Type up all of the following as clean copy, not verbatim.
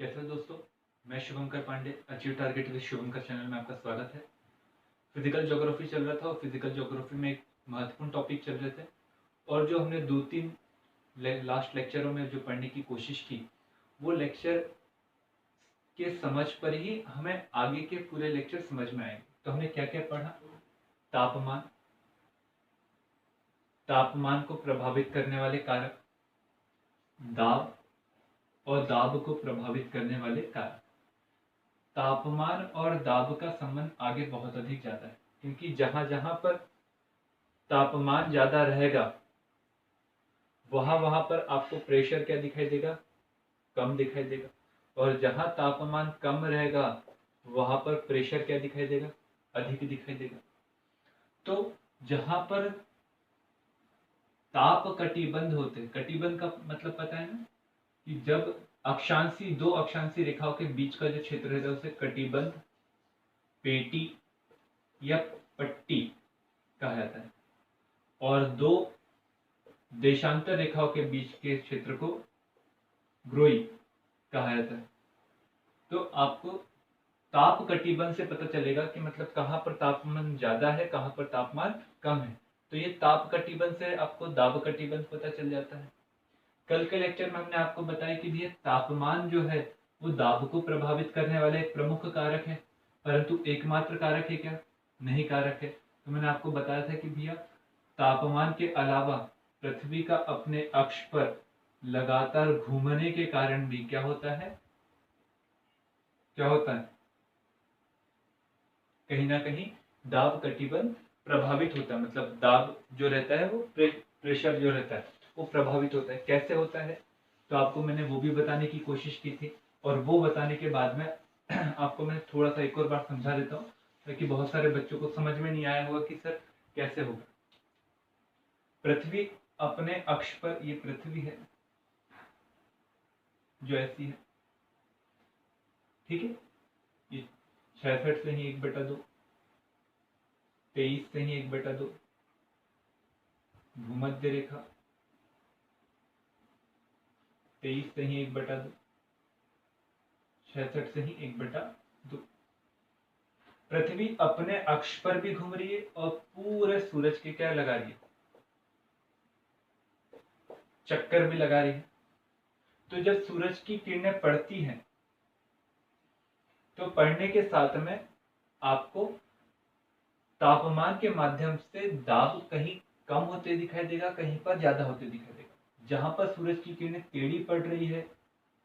कैसे हो दोस्तों। मैं Shubhankar Pandey, achieve target with Shubhankar channel में आपका स्वागत है। फिजिकल ज्योग्राफी चल रहा था और फिजिकल ज्योग्राफी में एक महत्वपूर्ण टॉपिक चल रहे थे और जो हमने 2-3 लास्ट लेक्चरों में जो पढ़ने की कोशिश की वो लेक्चर के समझ पर ही हमें आगे के पूरे लेक्चर समझ में आएंगे। तो हमने क्या क्या पढ़ा? तापमान, तापमान को प्रभावित करने वाले कारक, दाब और दाब को प्रभावित करने वाले कारक। तापमान और दाब का संबंध आगे बहुत अधिक ज्यादा है, क्योंकि जहां जहां पर तापमान ज्यादा रहेगा वहां वहां पर आपको प्रेशर क्या दिखाई देगा? कम दिखाई देगा। और जहां तापमान कम रहेगा वहां पर प्रेशर क्या दिखाई देगा? अधिक दिखाई देगा। तो जहां पर ताप कटिबंध होते, कटिबंध का मतलब पता है ना, कि जब अक्षांशी, दो अक्षांशी रेखाओं के बीच का जो क्षेत्र रहता है उसे कटिबंध, पेटी या पट्टी कहा जाता है, और दो देशांतर रेखाओं के बीच के क्षेत्र को ग्रोई कहा जाता है। तो आपको ताप कटिबंध से पता चलेगा कि मतलब कहाँ पर तापमान ज्यादा है, कहाँ पर तापमान कम है। तो ये ताप कटिबंध से आपको दाब कटिबंध पता चल जाता है। कल के लेक्चर में हमने आपको बताया कि भैया तापमान जो है वो दाब को प्रभावित करने वाला एक प्रमुख कारक है, परंतु एकमात्र कारक है क्या? नहीं कारक है। तो मैंने आपको बताया था कि भैया तापमान के अलावा पृथ्वी का अपने अक्ष पर लगातार घूमने के कारण भी क्या होता है, क्या होता है, कहीं ना कहीं दाब कटिबंध प्रभावित होता है। मतलब दाब जो रहता है वो प्रेशर जो रहता है वो प्रभावित होता है। कैसे होता है तो आपको मैंने वो भी बताने की कोशिश की थी, और वो बताने के बाद में आपको मैं थोड़ा सा एक और बार समझा देता हूँ, ताकि बहुत सारे बच्चों को समझ में नहीं आया होगा कि सर कैसे होगा। पृथ्वी अपने अक्ष पर, ये पृथ्वी है जो ऐसी है, ठीक है, ये 66 से ही 1/2, 23 से ही 1/2, भूमध्य रेखा 23 से ही 1/2, 66 से ही 1/2। पृथ्वी अपने अक्ष पर भी घूम रही है और पूरे सूरज के क्या लगा रही है? चक्कर भी लगा रही है। तो जब सूरज की किरणें पड़ती हैं तो पड़ने के साथ में आपको तापमान के माध्यम से दाब कहीं कम होते दिखाई देगा, कहीं पर ज्यादा होते दिखाई देगा। जहां पर सूरज की किरणें टेढ़ी पड़ रही है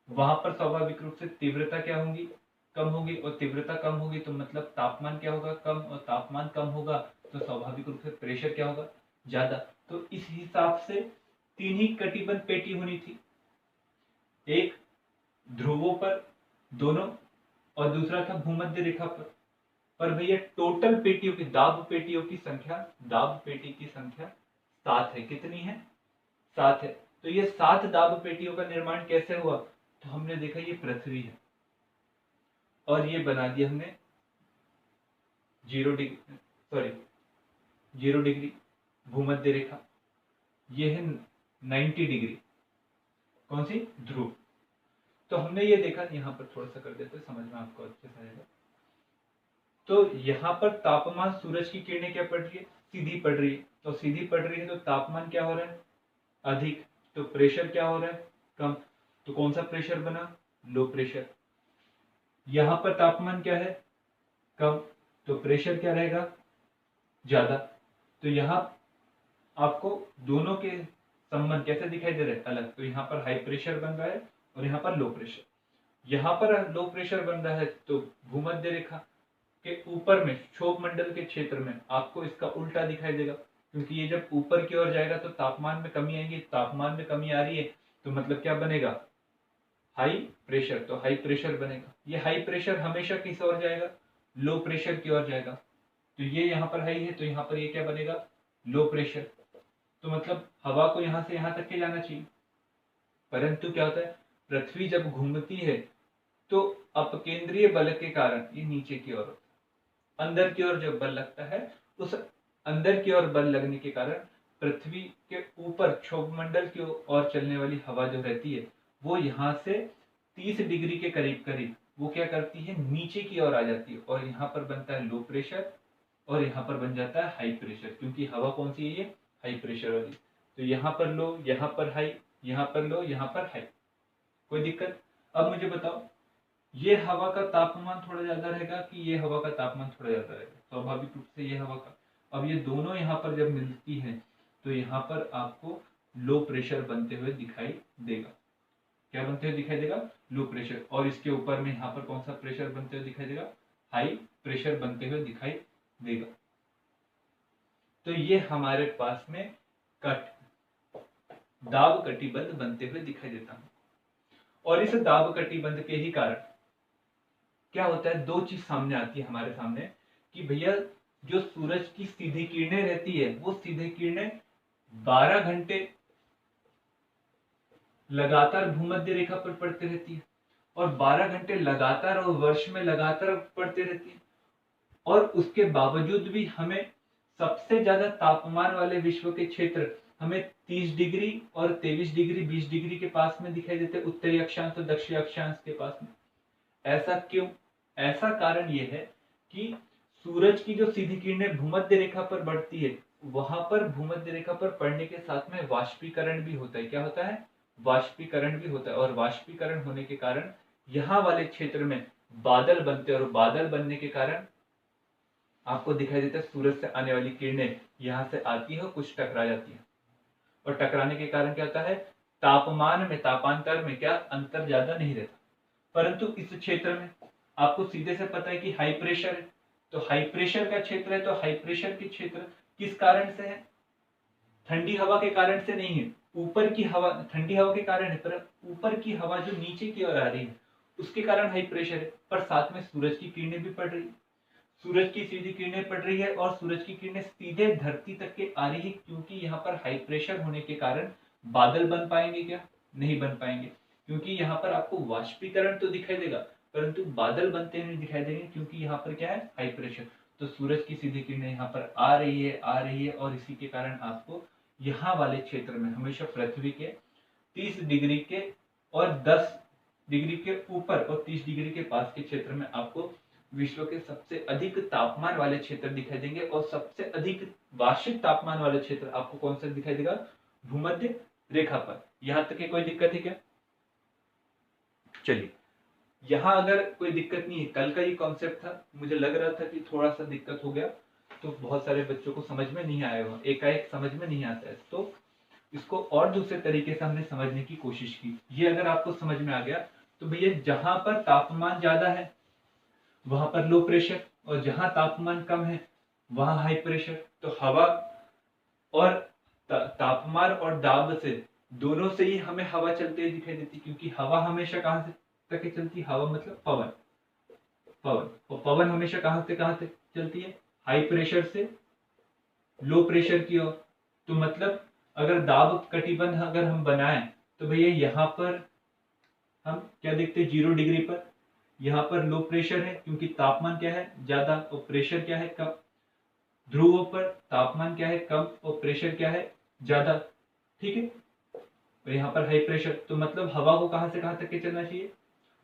वहां पर स्वाभाविक रूप से तीव्रता क्या होगी? कम होगी। और तीव्रता कम होगी तो मतलब तापमान क्या होगा? कम। और तापमान कम होगा तो स्वाभाविक रूप से प्रेशर क्या होगा? ज्यादा। तो इस हिसाब से तीन ही कटिबंध पेटी होनी थी, एक ध्रुवों पर दोनों, और दूसरा था भूमध्य रेखा पर भैया टोटल पेटियों की, दाब पेटियों की संख्या, दाब पेटी की संख्या 7 है। कितनी है? 7 है। तो ये 7 दाब पेटियों का निर्माण कैसे हुआ? तो हमने देखा ये पृथ्वी है और ये बना दिया हमने 0 डिग्री भूमध्य रेखा, ये है 90 डिग्री कौन सी? ध्रुव। तो हमने ये देखा, यहां पर थोड़ा सा कर देते समझ में आपको अच्छे से आएगा। तो यहाँ पर तापमान, सूरज की किरणें क्या पड़ रही है? सीधी पड़ रही है। तो सीधी पड़ रही है तो तापमान क्या हो रहा है? अधिक। तो प्रेशर क्या हो रहा है? कम। तो कौन सा प्रेशर बना? Low pressure. यहाँ पर तापमान क्या है? कम। तो प्रेशर क्या रहेगा? ज्यादा। तो यहाँ आपको दोनों के संबंध कैसे दिखाई दे रहे हैं? अलग। तो यहाँ पर हाई प्रेशर बन रहा है और यहाँ पर लो प्रेशर। यहाँ पर लो प्रेशर बन रहा है तो भूमध्य रेखा के ऊपर में, क्षोभ मंडल के क्षेत्र में आपको इसका उल्टा दिखाई देगा, क्योंकि ये जब ऊपर की ओर जाएगा तो तापमान में कमी आएगी। तापमान में कमी आ रही है तो मतलब क्या बनेगा? High pressure. तो हाई प्रेशर बनेगा। ये हाई प्रेशर हमेशा किस ओर जाएगा? लो प्रेशर की ओर जाएगा। तो ये यहाँ पर हाई है तो यहाँ पर ये क्या बनेगा? Low pressure. तो मतलब हवा को यहाँ से यहाँ तक के जाना चाहिए, परंतु क्या होता है, पृथ्वी जब घूमती है तो अपकेंद्रीय बल के कारण ये नीचे की ओर होता है। अंदर की ओर जब बल लगता है, उस अंदर की ओर बल लगने के कारण पृथ्वी के ऊपर क्षोभ मंडल की ओर चलने वाली हवा जो रहती है वो यहाँ से 30 डिग्री के करीब करीब वो क्या करती है, नीचे की ओर आ जाती है और यहाँ पर बनता है लो प्रेशर और यहाँ पर बन जाता है हाई प्रेशर, क्योंकि हवा कौन सी है, ये हाई प्रेशर वाली। तो यहाँ पर लो, यहाँ पर हाई, यहाँ पर लो, यहाँ पर हाई। कोई दिक्कत? अब मुझे बताओ, ये हवा का तापमान थोड़ा ज्यादा रहेगा कि ये हवा का तापमान थोड़ा ज्यादा रहेगा? स्वाभाविक रूप से ये हवा का। अब ये दोनों यहाँ पर जब मिलती है तो यहाँ पर आपको लो प्रेशर बनते हुए दिखाई देगा। क्या बनते हुए दिखाई देगा? Low pressure. और इसके ऊपर में यहाँ पर कौन सा प्रेशर बनते हुए दिखाई देगा? हाई प्रेशर बनते हुए दिखाई देगा। तो ये हमारे पास में दाब कटिबंध बनते हुए दिखाई देता है। और इस दाब कटिबंध के ही कारण क्या होता है, दो चीज सामने आती है हमारे सामने कि भैया जो सूरज की सीधी किरणें रहती है वो सीधी किरणें 12 घंटे लगातार भूमध्य रेखा पर पड़ती रहती है और 12 घंटे लगातार और वर्ष में लगातार पड़ती रहती है। और उसके बावजूद भी हमें सबसे ज्यादा तापमान वाले विश्व के क्षेत्र हमें 30 डिग्री और 23 डिग्री 20 डिग्री के पास में दिखाई देते हैं, उत्तरी अक्षांश और दक्षिणी अक्षांश के पास में। ऐसा क्यों? ऐसा कारण यह है कि सूरज की जो सीधी किरणें भूमध्य रेखा पर बढ़ती है, वहां पर भूमध्य रेखा पर पड़ने के साथ में वाष्पीकरण भी होता है। क्या होता है? वाष्पीकरण भी होता है। और वाष्पीकरण होने के कारण यहाँ वाले क्षेत्र में बादल बनते हैं और बादल बनने के कारण आपको दिखाई देता है सूरज से आने वाली किरणें यहाँ से आती है और कुछ टकरा जाती है। और टकराने के कारण क्या होता है, तापमान में, तापांतर में क्या अंतर ज्यादा नहीं रहता। परंतु इस क्षेत्र में आपको सीधे से पता है कि हाई प्रेशर है, तो हाई प्रेशर का क्षेत्र है, तो हाई प्रेशर के क्षेत्र किस कारण से है? ठंडी हवा के कारण से नहीं है, ऊपर की हवा, ठंडी हवा के कारण है, पर ऊपर की हवा जो नीचे की ओर आ रही है उसके कारण हाई प्रेशर है। पर साथ में सूरज की किरणें भी पड़ रही है, सूरज की सीधी किरणें पड़ रही है और सूरज की किरणें सीधे धरती तक के आ रही है, क्योंकि यहाँ पर हाई प्रेशर होने के कारण बादल बन पाएंगे क्या? नहीं बन पाएंगे, क्योंकि यहाँ पर आपको वाष्पीकरण तो दिखाई देगा परंतु बादल बनते हुए दिखाई देंगे, क्योंकि यहाँ पर क्या है? High pressure. तो सूरज की सीधी किरणें यहाँ पर आ रही है और इसी के कारण आपको यहाँ वाले क्षेत्र में हमेशा पृथ्वी के 30 डिग्री के और 10 डिग्री के ऊपर और 30 डिग्री के पास के क्षेत्र में आपको विश्व के सबसे अधिक तापमान वाले क्षेत्र दिखाई देंगे। और सबसे अधिक वार्षिक तापमान वाले क्षेत्र आपको कौन सा दिखाई देगा? भूमध्य रेखा पर। यहां तक की कोई दिक्कत है क्या? चलिए, यहां अगर कोई दिक्कत नहीं है, कल का ये कॉन्सेप्ट था, मुझे लग रहा था कि थोड़ा सा दिक्कत हो गया तो बहुत सारे बच्चों को समझ में नहीं आया होगा, एकाएक समझ में नहीं आता है, तो इसको और दूसरे तरीके से हमने समझने की कोशिश की। ये अगर आपको समझ में आ गया तो भैया जहां पर तापमान ज्यादा है वहां पर लो प्रेशर और जहां तापमान कम है वहां हाई प्रेशर। तो हवा और तापमान और दाब से दोनों से ही हमें हवा चलते हुए दिखाई देती, क्योंकि हवा हमेशा कहां से तक चलती? हवा मतलब पवन, और पवन हमेशा कहां से कहां तक चलती है? हाई प्रेशर से लो प्रेशर की ओर। तो मतलब अगर दाब कटिबंध अगर हम बनाएं तो भैया यहाँ पर हम क्या देखते हैं? 0 डिग्री पर यहाँ पर लो प्रेशर है, क्योंकि तापमान क्या है? ज्यादा और प्रेशर क्या है? कम। ध्रुवों पर तापमान क्या है? कम और प्रेशर क्या है? ज्यादा। ठीक है, तो यहाँ पर हाई प्रेशर, तो मतलब हवा को कहां से कहां तक के चलना चाहिए?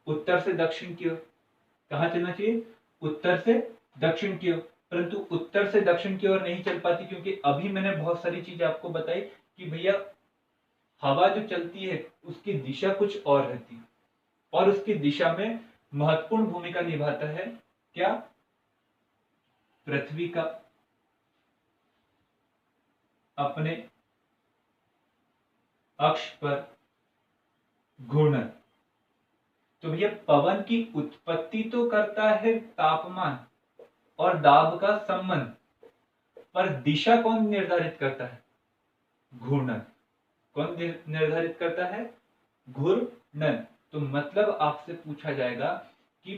उत्तर से दक्षिण की ओर। कहां चलना चाहिए? उत्तर से दक्षिण की ओर। परंतु उत्तर से दक्षिण की ओर नहीं चल पाती, क्योंकि अभी मैंने बहुत सारी चीजें आपको बताई कि भैया हवा जो चलती है उसकी दिशा कुछ और रहती है और उसकी दिशा में महत्वपूर्ण भूमिका निभाता है क्या? पृथ्वी का अपने अक्ष पर घूर्णन। तो भैया पवन की उत्पत्ति तो करता है तापमान और दाब का संबंध, पर दिशा कौन निर्धारित करता है? घूर्णन। कौन निर्धारित करता है? घूर्णन। तो मतलब आपसे पूछा जाएगा कि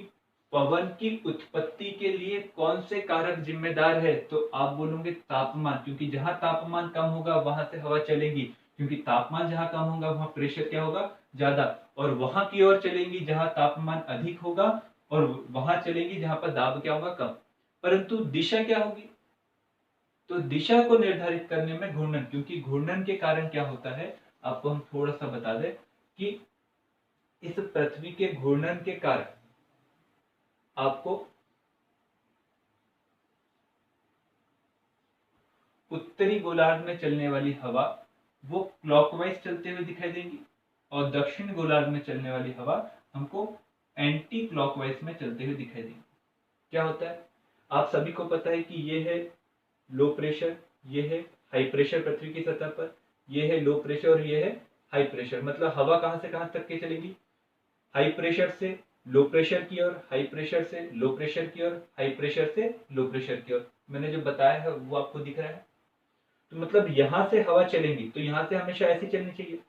पवन की उत्पत्ति के लिए कौन से कारक जिम्मेदार है? तो आप बोलोगे तापमान, क्योंकि जहां तापमान कम होगा वहां से हवा चलेगी, क्योंकि तापमान जहां कम होगा वहां प्रेशर क्या होगा? ज्यादा। और वहां की ओर चलेंगी जहां तापमान अधिक होगा और वहां चलेंगी जहां पर दाब क्या होगा? कम। परंतु दिशा क्या होगी? तो दिशा को निर्धारित करने में घूर्णन, क्योंकि घूर्णन के कारण क्या होता है आपको हम थोड़ा सा बता दें कि इस पृथ्वी के घूर्णन के कारण आपको उत्तरी गोलार्ध में चलने वाली हवा वो क्लॉकवाइज चलते हुए दिखाई देंगी और दक्षिण गोलार्ध में चलने वाली हवा हमको एंटी क्लॉकवाइज में चलते हुए दिखाई देंगी। क्या होता है, आप सभी को पता है कि ये है लो प्रेशर, ये है हाई प्रेशर पृथ्वी की सतह पर, ये है लो प्रेशर और ये है हाई प्रेशर। मतलब हवा कहां से कहां तक के चलेगी, हाई प्रेशर से लो प्रेशर की ओर, हाई प्रेशर से लो प्रेशर की ओर, हाई प्रेशर से लो प्रेशर की ओर। मैंने जो बताया है वो आपको दिख रहा है। तो मतलब यहां से हवा चलेंगी तो यहां से हमेशा ऐसी चलनी चाहिए,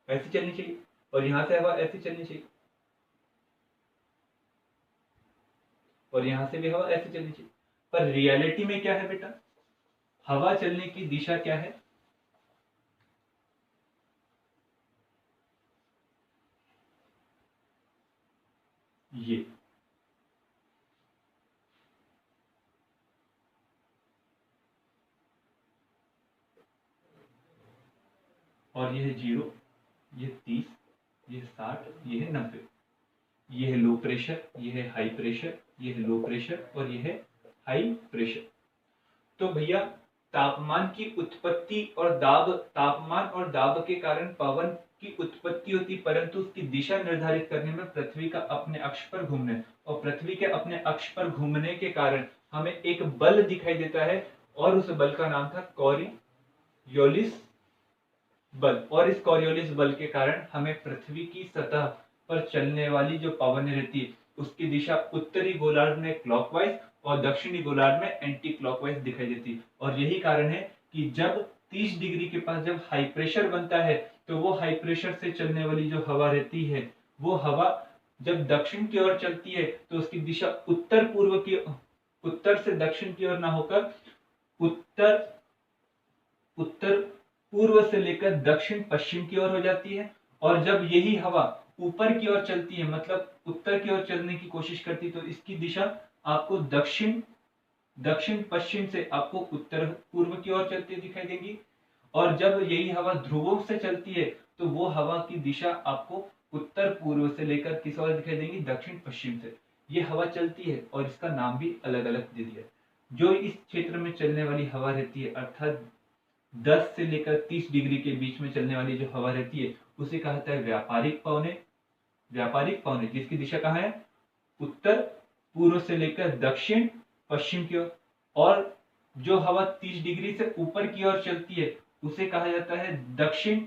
ऐसी चलनी चाहिए, और यहां से हवा ऐसी चलनी चाहिए, और यहां से भी हवा ऐसी चलनी चाहिए। पर रियलिटी में क्या है बेटा, हवा चलने की दिशा क्या है, ये। और ये है 0, ये 30, ये 60, ये है 90। ये है लो प्रेशर, ये है हाई प्रेशर, ये है लो प्रेशर और ये है हाई प्रेशर। तो भैया तापमान की उत्पत्ति और दाब, तापमान और दाब के कारण पवन की उत्पत्ति होती, परंतु उसकी दिशा निर्धारित करने में पृथ्वी का अपने अक्ष पर घूमने और पृथ्वी के अपने अक्ष पर घूमने के कारण हमें एक बल दिखाई देता है और उस बल का नाम था कॉरियोलिस बल। और इस कॉरियोलिस बल के कारण हमें पृथ्वी की सतह पर चलने वाली जो पवन रहती है उसकी दिशा उत्तरी गोलार्ध में क्लॉकवाइज और दक्षिणी गोलार्ध में एंटी क्लॉकवाइज दिखाई देती है। और यही कारण है कि जब 30 डिग्री के पास जब हाई प्रेशर बनता है तो वो हाई प्रेशर से चलने वाली जो हवा रहती है वो हवा जब दक्षिण की ओर चलती है तो उसकी दिशा उत्तर पूर्व की, उत्तर से दक्षिण की ओर ना होकर उत्तर उत्तर पूर्व से लेकर दक्षिण पश्चिम की ओर हो जाती है। और जब यही हवा ऊपर की ओर चलती है, मतलब उत्तर की ओर चलने की कोशिश करती है, तो इसकी दिशा आपको दक्षिण दक्षिण पश्चिम से आपको उत्तर पूर्व की ओर चलती दिखाई देगी। और जब यही हवा ध्रुवों से चलती है तो वो हवा की दिशा आपको उत्तर पूर्व से लेकर किस ओर दिखाई देगी, दक्षिण पश्चिम से। ये हवा चलती है और इसका नाम भी अलग अलग दे दिया है। जो इस क्षेत्र में चलने वाली हवा रहती है अर्थात 10 से लेकर 30 डिग्री के बीच में चलने वाली जो हवा रहती है उसे कहा जाता है व्यापारिक पवने। व्यापारिक पवने जिसकी दिशा कहाँ है, उत्तर पूर्व से लेकर दक्षिण पश्चिम की ओर। और जो हवा 30 डिग्री से ऊपर की ओर चलती है उसे कहा जाता है दक्षिण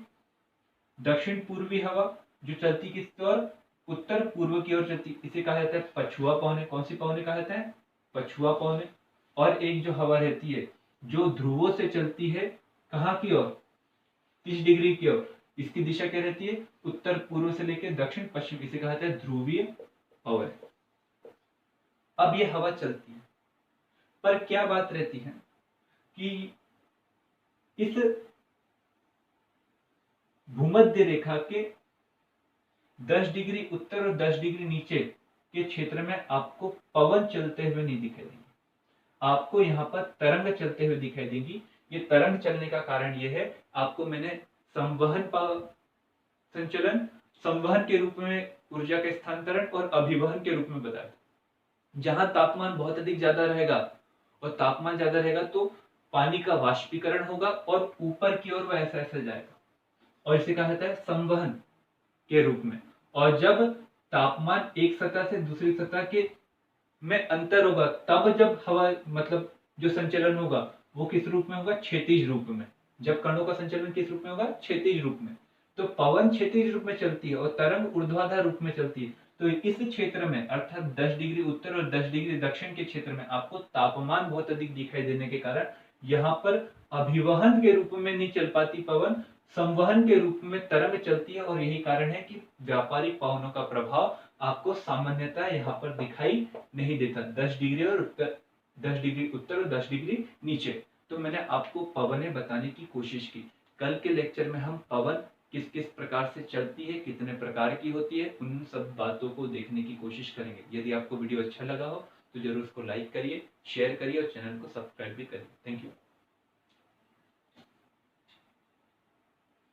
दक्षिण पूर्वी हवा, जो चलती किस ओर, उत्तर पूर्व की ओर चलती, इसे कहा जाता है पछुआ पवने। कौन सी पवने कहा जाता है, पछुआ पवने। और एक जो हवा रहती है जो ध्रुवों से चलती है, कहाँ की ओर, 30 डिग्री की ओर, इसकी दिशा क्या रहती है, उत्तर पूर्व से लेकर दक्षिण पश्चिम, इसे कहा जाता है ध्रुवीय पवन। अब ये हवा चलती है, पर क्या बात रहती है कि इस भूमध्य रेखा के 10 डिग्री उत्तर और 10 डिग्री नीचे के क्षेत्र में आपको पवन चलते हुए नहीं दिखाई देंगे, आपको यहाँ पर तरंग चलते हुए दिखाई देंगी। ये तरंग चलने का कारण ये है, आपको मैंने संवहन संचलन, संवहन के रूप में ऊर्जा के स्थानांतरण और अभिवहन के रूप में बताया। जहां तापमान बहुत अधिक ज्यादा रहेगा और तापमान ज्यादा रहेगा तो पानी का वाष्पीकरण होगा और ऊपर की ओर वह ऐसा ऐसा जाएगा और इसे कहा जाता है संवहन के रूप में। और जब तापमान एक सतह से दूसरी सतह के में अंतर होगा तब जब हवा मतलब जो संचलन होगा वो किस रूप में होगा, क्षैतिज रूप में। जब कणों का संचलन किस रूप में होगा, क्षैतिज रूप में। तो पवन क्षैतिज रूप में चलती है और तरंग ऊर्ध्वाधर रूप में चलती है। तो इस क्षेत्र में अर्थात 10 डिग्री उत्तर और 10 डिग्री दक्षिण के क्षेत्र में आपको तापमान बहुत अधिक दिखाई देने के कारण यहाँ पर अभिवहन के रूप में नहीं चल पाती पवन, संवहन के रूप में तरंग चलती है। और यही कारण है कि व्यापारिक पवनों का प्रभाव आपको सामान्यतः यहाँ पर दिखाई नहीं देता, 10 डिग्री और 10 डिग्री उत्तर और 10 डिग्री नीचे। तो मैंने आपको पवनें बताने की कोशिश की। कल के लेक्चर में हम पवन किस किस प्रकार से चलती है, कितने प्रकार की होती है, उन सब बातों को देखने की कोशिश करेंगे। यदि आपको वीडियो अच्छा लगा हो तो जरूर उसको लाइक करिए, शेयर करिए और चैनल को सब्सक्राइब भी करिए। Thank you.